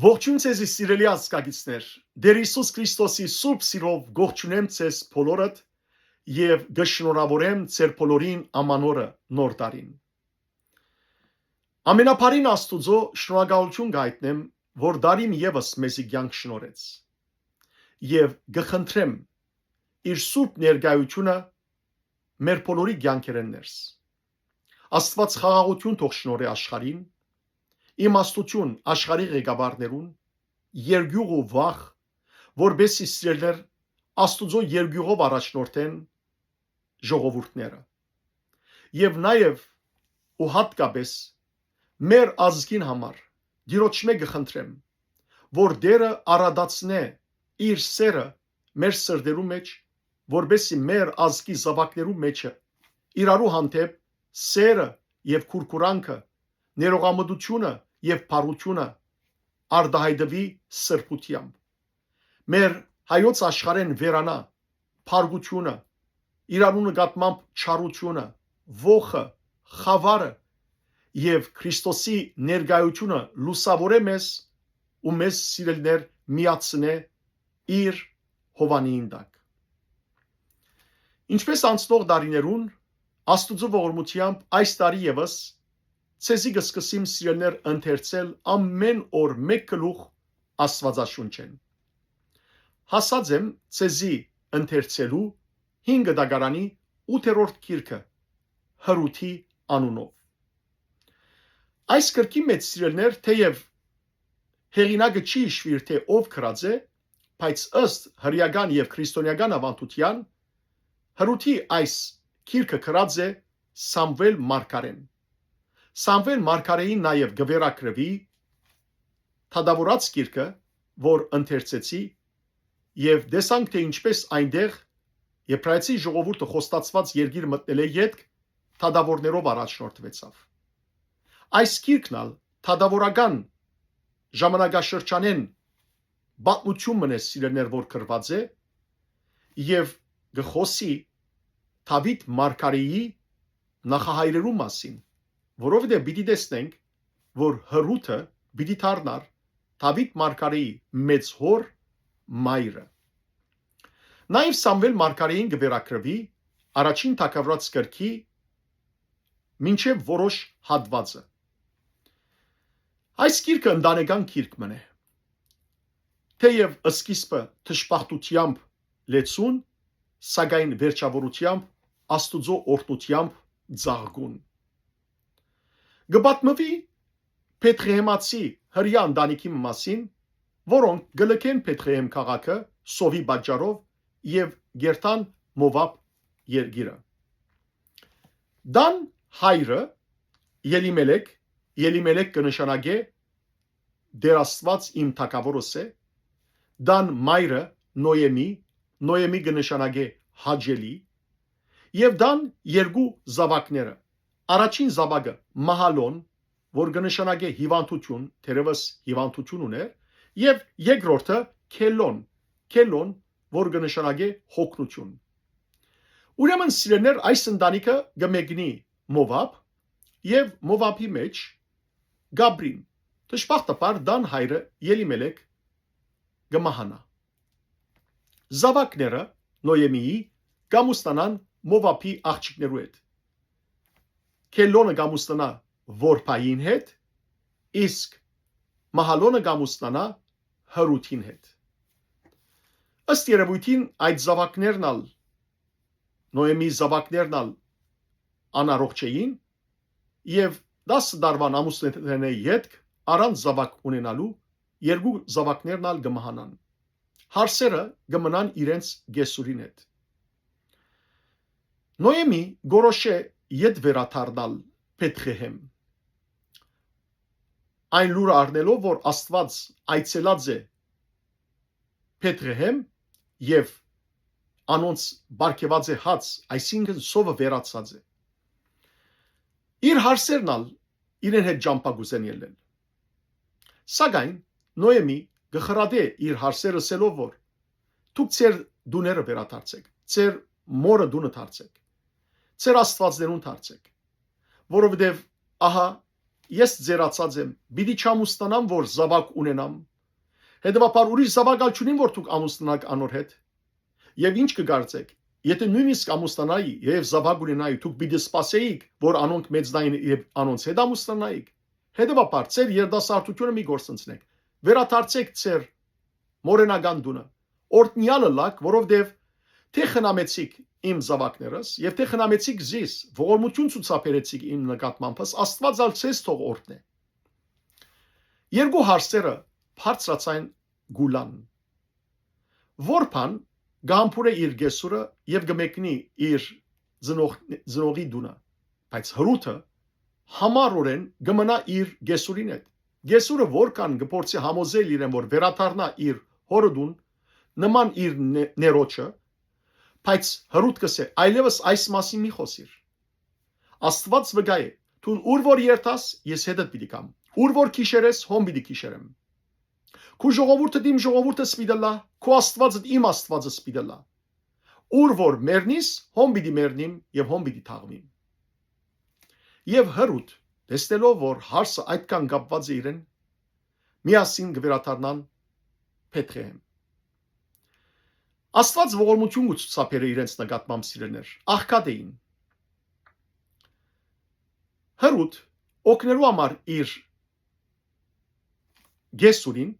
Ողջույն ձեզ սիրելի ազգագիցներ, Տեր Հիսուս Քրիստոսի սուրբ սիրով գողջունեմ ձեզ բոլորդ եւ գշնորհավորեմ ձեր բոլորին ամանորը նոր տարին։ Ամենափարին Աստուծո շնորհակալություն գայտնեմ, որ դարին եւս մեզի կյանք շնորհեց։ Եվ գխնդրեմ իր սուրբ ներկայությունը մեր բոլորի կյանքերեն ներս։ Աստված խաղաղություն թող շնորհի աշխարհին, իմաստություն աշխարհի ղեկավարներուն, երգյուղ ու վախ, որբեսի սիրելներ Աստուծո երգյուղով առաջնորդեն ժողովուրդները։ Եվ նաև ու հատկապես մեր ազգին համար Տիրոջ մեկ խնդրեմ, որ Տերը արադացնե իր սերը մեր սրտերու մեջ, որբեսի մեր ազգի զավակներու մեջը իրարու հանդեպ սերը եւ քուրքուրանքը, ներողամտությունը եւ բարությունը արդահայտվի սրբությամբ։ Մեր հայոց աշխարհեն վերանա փարգությունը, իրարու նկատմամբ չարությունը, ողը, խավարը եւ Քրիստոսի ներկայությունը լուսավորե մեզ ու մեզ սիրելներ միացնե իր հովանին տակ։ Ինչպես անցնող տարիներուն Աստուծո ողորմությամբ այս տարի եւս ցեզի կսկսիմ սիրելներ ընթերցել ամեն օր մեկ գլուխ Աստվածաշունչեն։ Հասած եմ ցեզի ընթերցելու 5 դագարանի 8-րդ գիրքը Հռութի անունով։ Այս գրքի մեջ սիրելներ թեև հեղինակը չի հիշվիր թե ով գրած է, բայց ըստ հրեական եւ քրիստոնեական ավանդության Հռութի այս գիրքը գրած է Սամվել մարգարեն։ Սամվել մարգարեին նաև գվերակրվի թադավորած գիրքը, որ ընթերցեցի եւ դեսանք թե ինչպես այնտեղ եբրայեցի ժողովուրդը խոստացված երկիր մտնել է յետք թադավորներով առաջնորդվեցավ։ Այս գիրքն ալ թադավորական ժամանակաշրջանեն պատմություն մնե սիրելներ որ գրված է եւ գխոսի Դավիթ մարգարեի նախահայրերու մասին, որովհետև պիտի տեսնենք, որ Հռութը պիտի դառնար Դավիթ մարգարեի մեծ հոր մայրը։ Նաև Սամվել մարգարեին կվերակրվի առաջին թագավորաց գրքի մինչև որոշ հատվածը։ Այս գիրքը ընտանեկան գիրք մնե։ Թեև սկիզբը թշպախտությամբ լեցուն, սակայն վերջավորությամբ Աստուծո օրհնությամբ ծաղկուն։ Գպատմվի Փեթրեհեմացի հրյա ընտանիքի մասին, որոնք գլքեն Փեթրեհեմ քաղաքը սովի պատճառով եւ գերտան Մովաբ երկիրը։ Դան հայրը Ելիմելեք կնշանակե Դեր Աստված իմ թագավորս է, Դան մայրը Նոյեմի կնշանակե հաջելի, եւ դան երկու զավակները։ Առաջին զավակը Մահալոն, որ կնշանակե հիվանդություն, թերևս հիվանդություն ուներ, եւ երկրորդը Քելոն, որ կնշանակե հոգնություն։ Ուրեմն սիրելներ այս ընտանիքը կմեկնի Մովաբ եւ Մովաբի մեջ Գաբրին, դժբախտաբար դան հայրը Ելիմելեք կմահանա։ Զավակները Նոյեմիի կամուստանան Մովաբի աղջիկներու հետ։ Քելոնը կամուստանա որբային հետ, իսկ Մահալոնը կամուստանա Հռութին հետ։ Ըստ երևույթին այդ զավակներն ալ Նոյեմի զավակներն ալ անառողջ էին եւ 10 տարվան ամուսնութենի յետք առանց զավակ ունենալու երկու զավակներն ալ կմահանան։ Հարսերը կմնան իրենց գեսուրին հետ։ Նոյեմի գորոշե յետ վերադառնալ Փեթրեհեմ։ Այն լուրը առնելով, որ Աստված այցելած է Փեթրեհեմ եւ անոնց բարգեված է հաց, այսինքն սովը վերացած է։ Իր հարսերն ալ իրեն հետ ջամփագուզեն ելնել։ Սակայն Նոյեմի գխրադե իր հարսերը սելով որ դուք ձեր դուները վերադարձեք, ձեր մորը դունը դարձեք, ձեր աստվածներուն դարձեք, որովհետև ահա ես ձերացած եմ, պիտի չամուսնանամ, որ զավակ ունենամ։ Հետևաբար ուրիշ զավակ չունին, որ դուք ամուսնանաք անոր հետ։ Եվ ինչ կգործեք, եթե նույնիսկ ամուսնանայի եւ զավակ ունենայի, դուք պիտի սպասեիք, որ անոնք մեծնային եւ անոնց հետ ամուսնանայիք։ Հետևաբար ձեր երդասարտությունը մի գործընծնեք։ Վերադարձեք ձեր մորենական դունը։ Օրտնյալը լակ, որովհետեւ թե խնամեցիք իմ զավակներս եւ թե խնամեցիք զիս, ողորմություն ցուցաբերեցիք իմ նկատմամբ, Աստված ալ ցես թող օրտնե։ Երկու հարցերը բարձրացան գուլան։ Որփան գամփուրը իր գեսուրը եւ գմեկնի իր ծնողի դունը, բայց հրութը համառորեն գմնա իր գեսուրին հետ։ Գեսուրը որքան գործի համոզել իրեն, որ վերադառնա իր հորը դուն, նման իր ներոջը, բայց հրութ կսե, այլևս այս մասին մի խոսիր։ Աստված վգա է, դու ուր որ երթաս, ես հետդ պիտի կամ, ուր որ քիշերես, հոմ պիտի քիշերեմ։ Քու ժողովուրդը իմ ժողովուրդը սպիդելա, քու Աստվածը իմ Աստվածը սպիդելա։ Ուր որ մեռնիս, հոմ պիտի մեռնիմ եւ հոմ պիտի թաղվիմ։ Եվ հրութ, տեսնելով որ հարսը այդքան կապված է իրեն, միասին կվերադառնան Փեթրեհեմ։ Աստված ողորմություն ցուցաբերե իրենց նկատմամբ սիրելներ, աղքատ էին։ Հրութ օգնելու համար իր գեսուրին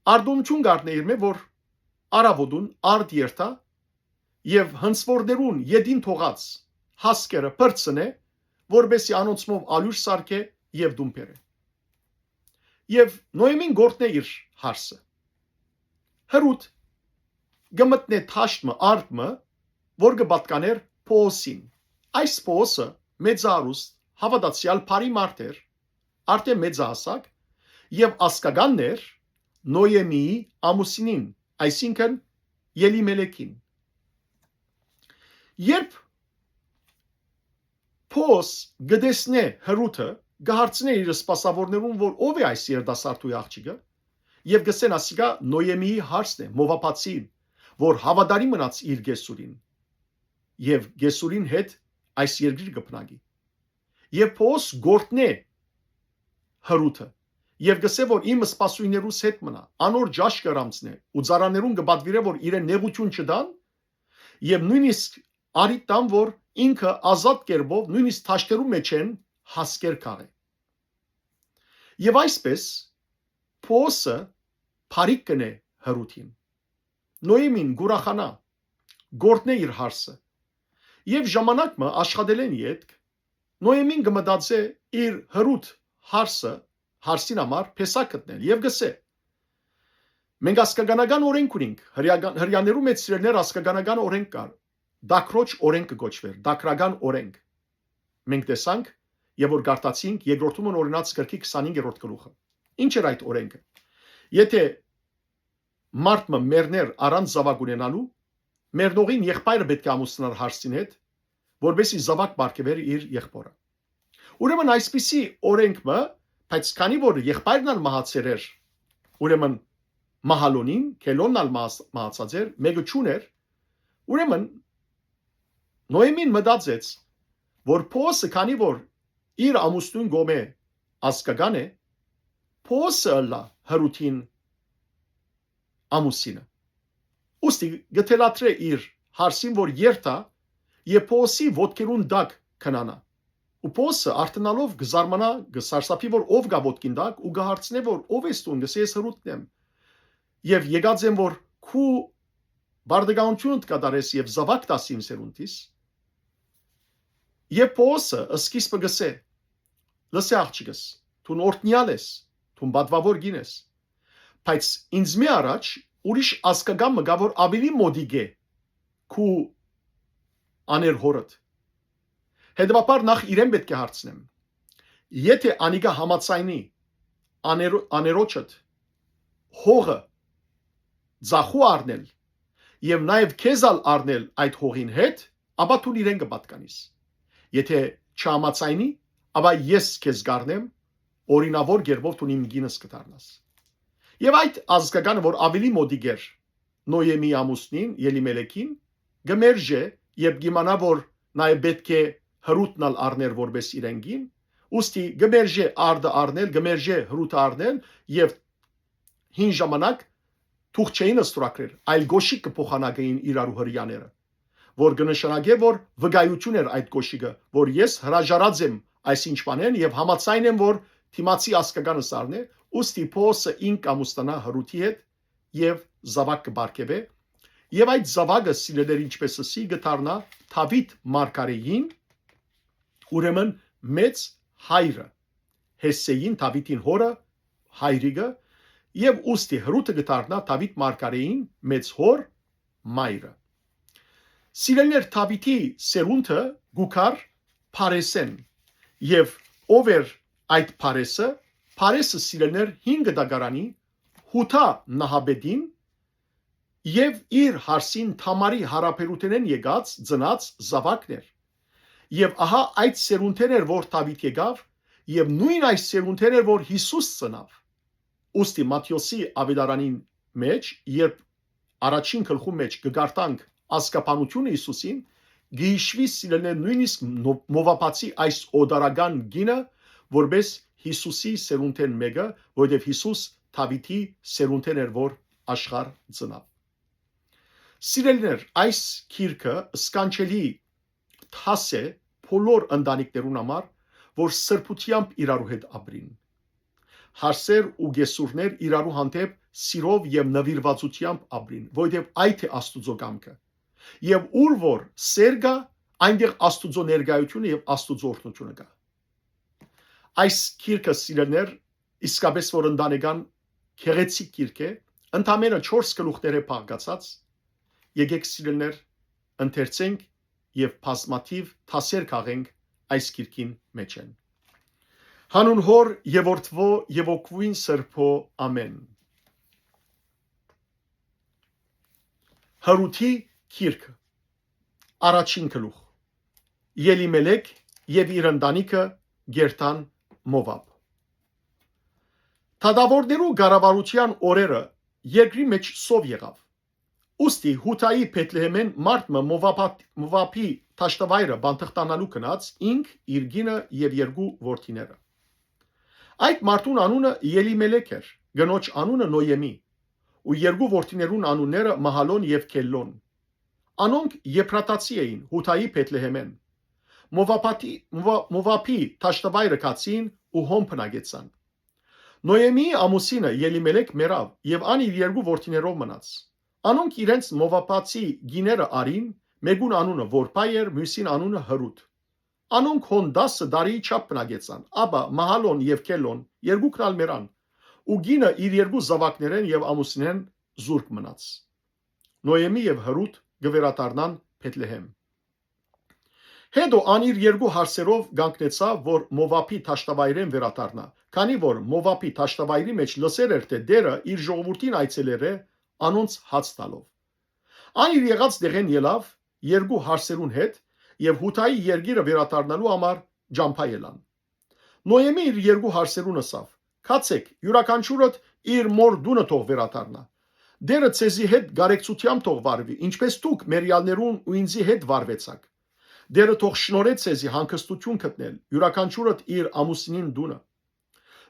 արդոնություն գարտնե իր մե որ արավոդուն արդ երթա եւ հնցորդերուն յետին թողած հասկերը բրցնե որբեսի անոնցմով ալյուր սարքե եւ դումբերը եւ նոյմին գործնե իր հարսը հրութ գմտնե թաշտմը արդմը որ կպատկաներ փոսին այս փոսը մեծարուստ հավատացյալ բարի մարդեր արդե մեծահասակ եւ ասկագաններ նոյեմիի ամուսինին այսինքն Ելիմելեկին երբ փոս գտեսնե հրութը գահարցնե իր սպասավորներուն որ ով է այս երդասարտուի աղջիկը եւ գսեն ասիգա նոյեմիի հարսն է մովապացի որ հավատարի մնաց իր գեսուրին եւ գեսուրին հետ այս երկրի կփնագի եւ փոս գործնե հրութը եւ գսե որ իմ սպասույներուս հետ մնա անոր ջաշ կրամցնե ու ծարաներուն կբադվիրե որ իրեն նեղություն չդան եւ նույնիսկ արիտան որ ինքը ազատ կերպով նույնիսկ թաշտերու մեջ են հասկեր կաղե եւ այսպես փոսը փարիկ կնե հրութին նոյեմին գուրախանա գործնե իր հարսը եւ ժամանակը աշխատել են յետք նոյեմին գմտածե իր հրութ հարսը հարսին համար փեսակ գտնել եւ գսե մենք ասկագանական օրենք ունենք հрьяաներու մեջ սիրելներ ասկագանական օրենք կար դակրոջ օրենք կոչվեր դակրական օրենք մենք տեսանք եւ որ գարտացինք երկրորդում օրինաց գրքի 25-րդ գլուխը ինչ էր այդ օրենքը եթե մարդը մեռներ առանց զավակ ունենալու մեռնողին եղբայրը պետք է ամուսնար հարսին հետ որբեսի զավակ բարգեւեր իր եղբորը ուրեմն այսպիսի օրենքը բայց քանի որ եղբայրն ալ մահացել էր ուրեմն մահալոնին քելոնն ալ մահացած էր մեկը չուներ ուրեմն նոյեմին մտածեց որ փոսը քանի որ իր ամուսնուն գոմե ասկագան է փոսը լա հրութին ամուսինը ուստի գտելատրե իր հարսին որ երթա եւ փոսի ոտքերուն դակ քնանա ու փոսը արտնալով գզարմանա գսարսափի որ ով գա ոտքին դակ ու գահարցնե որ ով է ստուն գսես հրութն եմ եւ եկած եմ որ քու բարդագանություն կդարես եւ զավակ տասին սերունդիս եւ փոսը սկիզբը գսե լսե աղջիկս դու օրտնյալ ես դու բադվավոր գինես բայց ինձ մի առաջ ուրիշ ասկագամ մգա որ ավելի մոդիկ է քու աներ հորդ հետևաբար նախ իրեն պետք է հարցնեմ եթե անիգա համացայնի աներոջդ հողը ձախու առնել եւ նաեւ քեզալ առնել այդ հողին հետ ապա դու իրեն կպատկանիս եթե չհամացայնի ապա ես քեզ գառնեմ օրինավոր գերբով դու իմ գինս կդառնաս եւ այդ ազգականը որ ավելի մոդիկ էր նոյեմի ամուսնին Ելիմելեկին գմերժե եւ գիմանա որ նաեւ պետք է հրութնալ առներ որպես իրենգին ուստի գմերժե արդը առնել, գմերժե հրուտը առնել եւ հին ժամանակ թուղ չէին ստորագրել, այլ գոշիկ կփոխանակեին իրարու հրյաները, որ կնշանակե, որ վկայություն էր այդ գոշիկը, որ ես հրաժարած եմ այսինչ բանեն եւ համաձայն եմ, որ թիմացի ասկականը սարնե, ուստի փոսը ինք ամուսնանա հրուտի հետ եւ զավակ կբարգեվե եւ այդ զավակը սիրելեր ինչպես ասի գտարնա Դավիթ մարգարեին, ուրեմն մեծ հայրը Հեսեին Դավիթին հորը հայրիկը եւ ուստի հրուտը գտարնա Դավիթ մարգարեին մեծ հոր մայրը։ Սիրելներ Դավիթի սերունդը գուքար Փարեսեն եւ ով էր այդ Փարեսը։ Փարեսը սիրելներ 5 դագարանի Հութա նահաբեդին եւ իր հարսին Թամարի հարաբերութենեն եկած ծնած զավակներ եւ ահա այդ սերունդներ էր որ Դավիթ եկավ եւ նույն այս սերունդներ էր որ Հիսուս ծնավ ուստի Մատթեոսի ավետարանին մեջ երբ առաջին գլխու մեջ կգարտանք ասկապանությունը Հիսուսին գիշվի սիրելներ նույնիսկ մովապացի այս օդարական գինը որբես Հիսուսի սերունդեն մեկը որովհետեւ Հիսուս Դավիթի սերունդեն էր որ աշխարհ ծնավ Սիրելներ, այս քիրքը սկանչելի թաս է բոլոր ընտանիքներուն համար, որ սրբությամբ իրարու հետ ապրին։ Հարսեր ու գեսուրներ իրարու հանդեպ սիրով եւ նվիրվածությամբ ապրին, որովհետեւ այդ է Աստուծո կամքը։ Եվ ուր որ սեր կա, այնտեղ Աստուծո ներկայությունը եւ Աստուծո օրհնությունը կա։ Այս քիրքը սիրելներ, իսկապես որ ընտանեկան քեղեցիկ քիրք է, ընդամենը 4 գլուխներ է բաղկացած Եկեք սիրելներ ընթերցենք եւ բազմաթիվ թասեր քաղենք այս քիրքին մեջ են Հանուն հոր եւ որդվո եւ օգուին սրբո ամեն Հարութի քիրքը առաջին գլուխ Ելիմելեք եւ իր ընտանիքը գերտան Մովաբ Թադավորներու գարավարության օրերը երկրի մեջ սով եղավ Ուստի Հութայի Փեթլեհեմեն մարտը Մովապի Թաշտավայրը բանտղտանալու գնաց ինք իր գինը եւ երկու որդիները Այդ մարտուն անունը Ելիմելեք էր գնոջ անունը Նոյեմի ու երկու որդիներուն անունները Մահալոն եւ Քելլոն Անոնք եփրատացի էին Հութայի Փեթլեհեմեն Մովապի Թաշտավայրը կացին ու հոմ բնագեցան Նոյեմի ամուսինը Ելիմելեք մեռավ եւ ան իր երկու որդիներով մնաց Անոնք իրենց մովապացի գիները արին, մեկուն անունը Որպայ էր, մյուսին անունը Հրուտ։ Անոնք հոն 10 տարի չափ բնագեցան, ապա Մահալոն եւ Քելոն երկուքն ալ մեռան, ու գինը իր երկու զավակներեն եւ ամուսինեն զուրկ մնաց։ Նոյեմի եւ Հրուտ գվերադառնան Փեթլեհեմ։ Հետո ան իր երկու հարսերով գանկնեցավ, որ Մովապի Թաշտավայրեն վերադառնա, քանի որ Մովապի Թաշտավայրի մեջ լսեր էր թե դերը իր ժողովրդին այցելեր է անոնց հաց տալով։ Ան իր եղած դեղեն ելավ երկու հարսերուն հետ եւ Հութայի երգիրը վերադառնալու համար ջամփա ելան։ Նոյեմի իր երկու հարսերուն ասավ. «Քացեք, յուրաքանչյուրդ իր մոր դունը թող վերադառնա։ Դերը ցեզի հետ գարեկցությամբ թող վարվի, ինչպես դուք մերյալներուն ու ինձի հետ վարվեցաք։ Դերը թող շնորհե ցեզի հանգստություն գտնել, յուրաքանչյուրդ իր ամուսինին դունը»։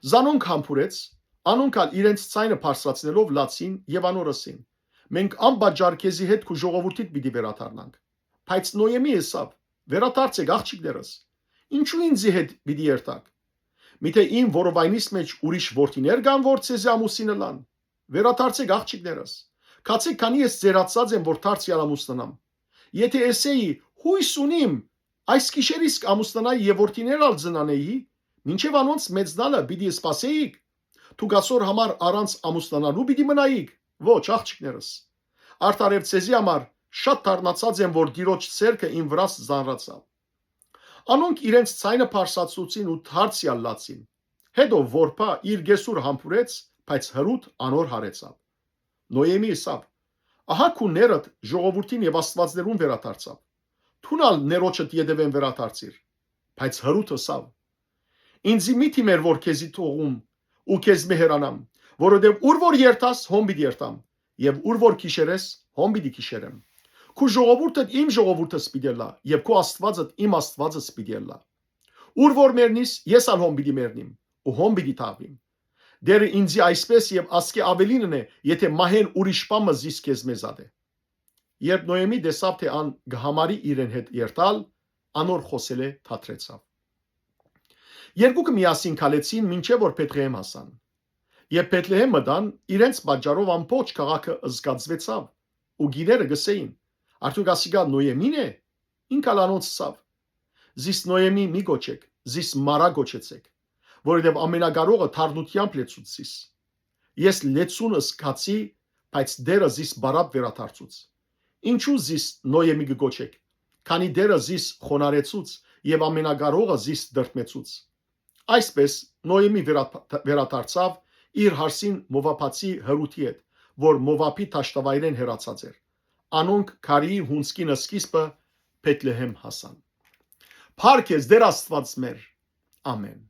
Զանոնք համբուրեց, անոնքալ իրենց ցայնը բարձրացնելով լացին եւ անորսին։ Մենք անբաժար քեզի հետ քու ժողովրդիդ պիտի վերադառնանք։ Բայց Նոյեմի ասավ. «Վերադարձեք աղջիկներս։ Ինչու ինձի հետ պիտի երթաք։ Միթե իմ որովայնիս մեջ ուրիշ որդիներ կան, որ ցեզի ամուսինը լան։ Վերադարձեք աղջիկներս։ Քացեք, քանի ես ձերացած եմ, որ դարձյալ ամուսնանամ։ Եթե էսեի հույս ունիմ, այս գիշերից ամուսնանայի եւ որդիներ ալ ծնանեի, մինչեւ անոնց մեծնալը պիտի սպասեիք։ Դուք ասոր համար առանց ամուսնանալու պիտի մնայիք։ Ոչ, աղջիկներս։ Արդարև ցեզի համար շատ դառնացած եմ, որ Տիրոջ ցերկը իմ վրաս զանրացավ։ Անոնք իրենց ցայնը բարձրացուցին ու դարձյալ լացին։ Հետո Որպա իր գեսուր համբուրեց, բայց Հրուտ անոր հարեցավ։ Նոյեմի ասավ. «Ահա քու ներդ ժողովրդին եւ աստվածներուն վերադարձավ։ Թունալ ներոջդ յետևեն վերադարձիր»։ Բայց Հրուտ ասավ. «Ինձի մի թիմեր որ քեզի թողում ու քեզ մեհրանամ, որովհետեւ ուր որ երթաս հոմ պիտի երթամ եւ ուր որ քիշերես հոմ պիտի քիշերեմ։ Քու ժողովուրդդ իմ ժողովուրդս պիտի լա եւ քու աստվածդ իմ աստվածս պիտի լա։ Ուր որ մեռնիս, ես ալ հոմ պիտի մեռնիմ, ու հոմ պիտի թաղվիմ։ Դերը ինձի այսպես եւ ասկե ավելինն է, եթե մահեն ուրիշ բամը զիս քեզ մեզադ է։ Երբ Նոյեմի դեսավ թե ան գհամարի իրեն հետ երթալ, անոր խոսել է թատրեցավ։ Երկուքը միասին քալեցին մինչև որ Փեթլեհեմ հասան։ Երբ Փեթլեհեմ մտան, իրենց պատճառով ամբողջ քաղաքը զգացվեցավ, ու գիները գսեին. արդյոք ասիկա Նոյեմին է։ Ինքալ անոնց ցավ։ Զիս Նոյեմի մի գոչեք, զիս Մարա գոչեցեք, որովհետև ամենակարողը թարնությամբ լեցուց զիս։ Ես լեցունը զգացի, բայց դերը զիս բարապ վերաթարցուց։ Ինչու զիս Նոյեմի գոչեք, քանի դերը զիս խոնարեցուց եւ ամենակարողը զիս դրտմեցուց։ Այսպես Նոյեմի վերաթարցավ իր հարսին Մովափացի հրութի հետ, որ Մովափի տաշտավայրեն հեռացած էր։ Անոնք քարի հունցկին սկիզբը Փեթլեհեմ հասան։ Փառք ես Դեր Աստված մեր։ Ամեն։